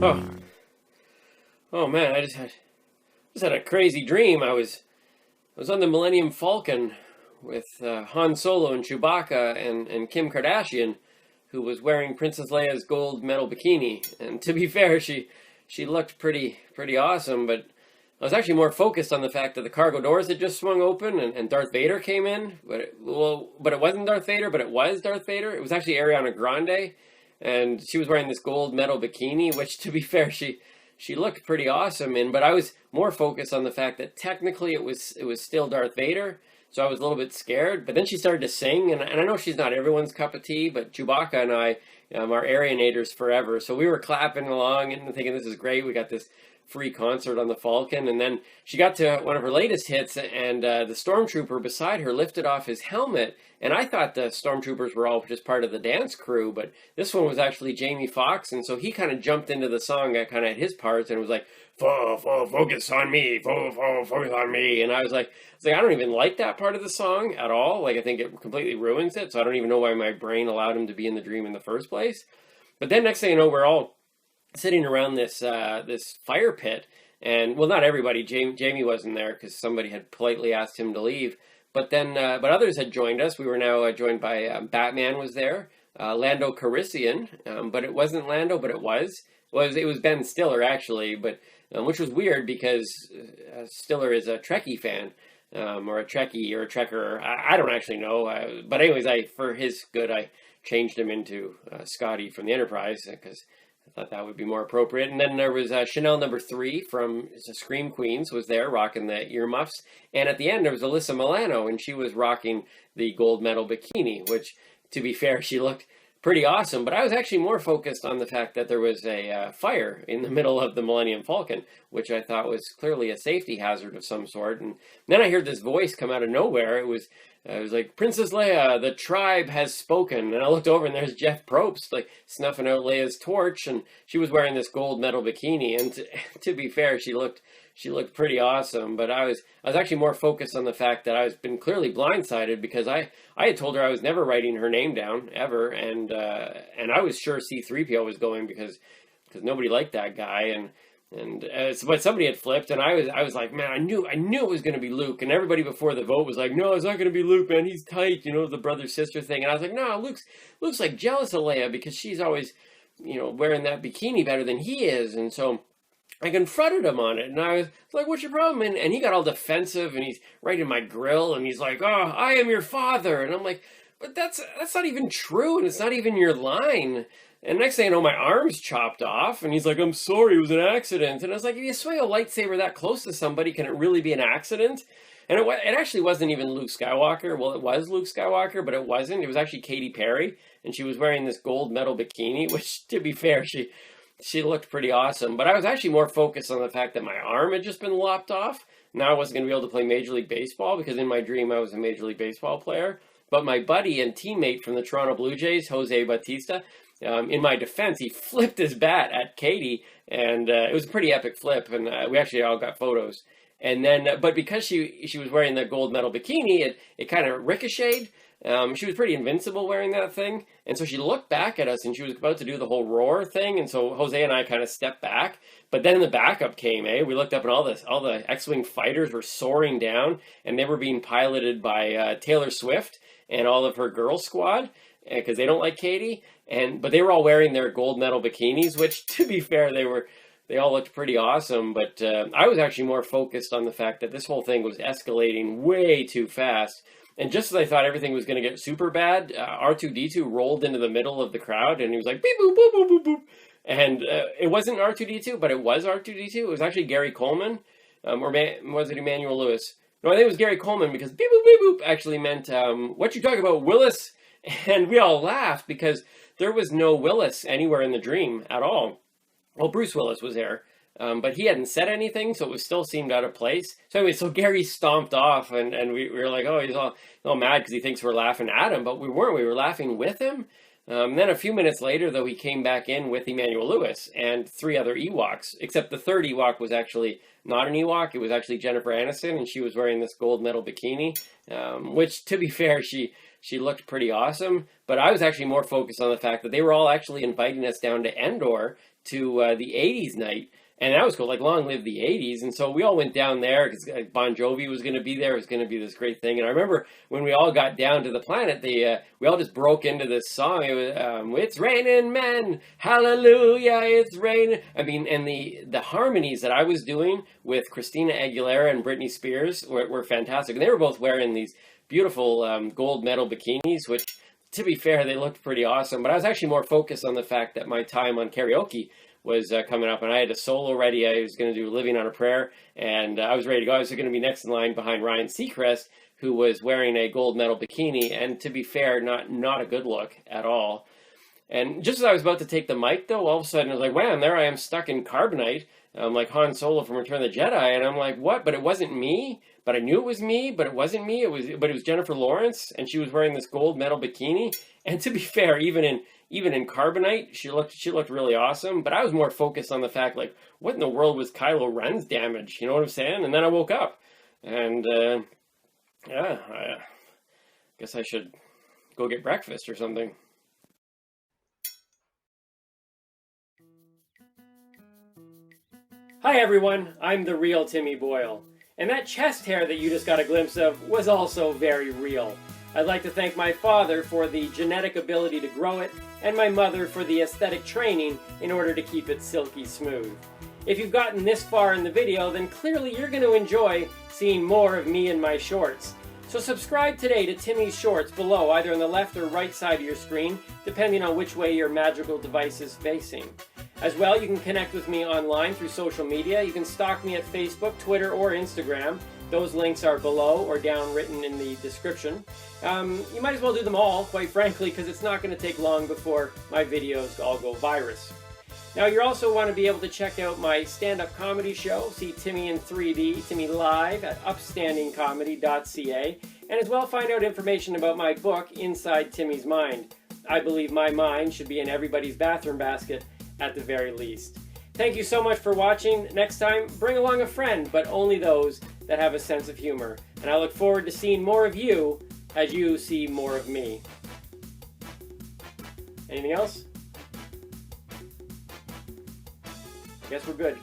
Oh, oh man, I just had a crazy dream. I was on the Millennium Falcon with Han Solo and Chewbacca and Kim Kardashian, who was wearing Princess Leia's gold medal bikini. And to be fair, she looked pretty awesome. But I was actually more focused on the fact that the cargo doors had just swung open and Darth Vader came in. But it wasn't Darth Vader, but it was Darth Vader. It was actually Ariana Grande, and she was wearing this gold medal bikini, which, to be fair, she looked pretty awesome in. But I was more focused on the fact that technically it was still Darth Vader, so I was a little bit scared. But then she started to sing, and I know she's not everyone's cup of tea, but Chewbacca and I are Arianators forever, so we were clapping along and thinking this is great. We got this free concert on the Falcon, and then she got to one of her latest hits, and the stormtrooper beside her lifted off his helmet, and I thought the stormtroopers were all just part of the dance crew, but this one was actually Jamie Foxx, and so he kind of jumped into the song at kind of his parts and was like, focus on me, focus on me," and I was like, I don't even like that part of the song at all. Like, I think it completely ruins it, so I don't even know why my brain allowed him to be in the dream in the first place. But then next thing you know, we're all sitting around this fire pit, and well, not everybody. Jamie wasn't there because somebody had politely asked him to leave. But others had joined us. We were now joined by Batman was there, Lando Calrissian, but it wasn't Lando, but it was. It was Ben Stiller actually, but which was weird because Stiller is a Trekkie fan. Or a Trekkie or a Trekker. I don't actually know. But anyways, for his good, I changed him into Scotty from the Enterprise because I thought that would be more appropriate. And then there was Chanel number 3 from Scream Queens was there rocking the earmuffs. And at the end, there was Alyssa Milano, and she was rocking the gold medal bikini, which, to be fair, she looked pretty awesome. But I was actually more focused on the fact that there was a fire in the middle of the Millennium Falcon, which I thought was clearly a safety hazard of some sort. And then I heard this voice come out of nowhere. It was like, "Princess Leia, the tribe has spoken." And I looked over, and there's Jeff Probst, like, snuffing out Leia's torch, and she was wearing this gold medal bikini. And to be fair, she looked pretty awesome. But I was actually more focused on the fact that I was been clearly blindsided because I had told her I was never writing her name down ever, and I was sure C-3PO was going because nobody liked that guy, but somebody had flipped, and I was like, man, I knew it was going to be Luke, and everybody before the vote was like, no, it's not going to be Luke, man, he's tight, the brother sister thing, and I was like, no, Luke's like jealous of Leia because she's always, wearing that bikini better than he is, and so I confronted him on it, and I was like, "What's your problem?" And he got all defensive, and he's right in my grill, and he's like, "Oh, I am your father," and I'm like, "But that's not even true, and it's not even your line." And next thing I know, my arm's chopped off, and he's like, "I'm sorry, it was an accident." And I was like, if you swing a lightsaber that close to somebody, can it really be an accident? And it actually wasn't even Luke Skywalker. Well, it was Luke Skywalker, but it wasn't. It was actually Katy Perry, and she was wearing this gold medal bikini, which, to be fair, she looked pretty awesome. But I was actually more focused on the fact that my arm had just been lopped off. Now I wasn't going to be able to play Major League Baseball because in my dream I was a Major League Baseball player. But my buddy and teammate from the Toronto Blue Jays, Jose Bautista, in my defense, he flipped his bat at Katie, and it was a pretty epic flip, and we actually all got photos. And then, but because she was wearing the gold medal bikini, it kind of ricocheted. She was pretty invincible wearing that thing, and so she looked back at us, and she was about to do the whole roar thing, and so Jose and I kind of stepped back, but then the backup came, We looked up, and all the X-Wing fighters were soaring down, and they were being piloted by Taylor Swift and all of her girl squad, because they don't like Katie, but they were all wearing their gold medal bikinis, which, to be fair, they all looked pretty awesome, but I was actually more focused on the fact that this whole thing was escalating way too fast. And just as I thought everything was going to get super bad, R2-D2 rolled into the middle of the crowd, and he was like, beep, boop, boop, boop, boop, boop. And it wasn't R2-D2, but it was R2-D2. It was actually Gary Coleman, was it Emmanuel Lewis? No, I think it was Gary Coleman, because beep, boop, beep, boop actually meant, what you talking about, Willis? And we all laughed, because there was no Willis anywhere in the dream at all. Well, Bruce Willis was there. But he hadn't said anything, so it still seemed out of place. So anyway, so Gary stomped off, and we were like, oh, he's all mad because he thinks we're laughing at him, but we weren't. We were laughing with him. Then a few minutes later, though, he came back in with Emmanuel Lewis and 3 other Ewoks, except the third Ewok was actually not an Ewok. It was actually Jennifer Aniston, and she was wearing this gold medal bikini, which, to be fair, she looked pretty awesome. But I was actually more focused on the fact that they were all actually inviting us down to Endor to the 80s night. And that was cool, like long live the 80s. And so we all went down there because Bon Jovi was going to be there. It was going to be this great thing. And I remember when we all got down to the planet, we all just broke into this song. It was, it's raining men, hallelujah, it's raining. I mean, and the harmonies that I was doing with Christina Aguilera and Britney Spears were fantastic. And they were both wearing these beautiful gold medal bikinis, which, to be fair, they looked pretty awesome. But I was actually more focused on the fact that my time on karaoke was coming up, and I had a solo ready. I was going to do Living on a Prayer, and I was ready to go. I was going to be next in line behind Ryan Seacrest, who was wearing a gold medal bikini, and to be fair, not a good look at all. And just as I was about to take the mic, though, all of a sudden I was like, wham, there I am stuck in carbonite, like Han Solo from Return of the Jedi, and I'm like, what? But it wasn't me, but I knew it was me, but it wasn't me. It was Jennifer Lawrence, and she was wearing this gold medal bikini, and to be fair, even in carbonite, she looked really awesome. But I was more focused on the fact, like, what in the world was Kylo Ren's damage? You know what I'm saying? And then I woke up, and yeah, I guess I should go get breakfast or something. Hi everyone, I'm the real Timmy Boyle, and that chest hair that you just got a glimpse of was also very real. I'd like to thank my father for the genetic ability to grow it, and my mother for the aesthetic training in order to keep it silky smooth. If you've gotten this far in the video, then clearly you're going to enjoy seeing more of me in my shorts. So subscribe today to Timmy's Shorts below, either on the left or right side of your screen, depending on which way your magical device is facing. As well, you can connect with me online through social media. You can stalk me at Facebook, Twitter, or Instagram. Those links are below or down written in the description. You might as well do them all, quite frankly, because it's not going to take long before my videos all go virus. Now, you also want to be able to check out my stand-up comedy show, see Timmy in 3D, Timmy Live at upstandingcomedy.ca, and as well find out information about my book, Inside Timmy's Mind. I believe my mind should be in everybody's bathroom basket, at the very least. Thank you so much for watching. Next time, bring along a friend, but only those that have a sense of humor. And I look forward to seeing more of you as you see more of me. Anything else? I guess we're good.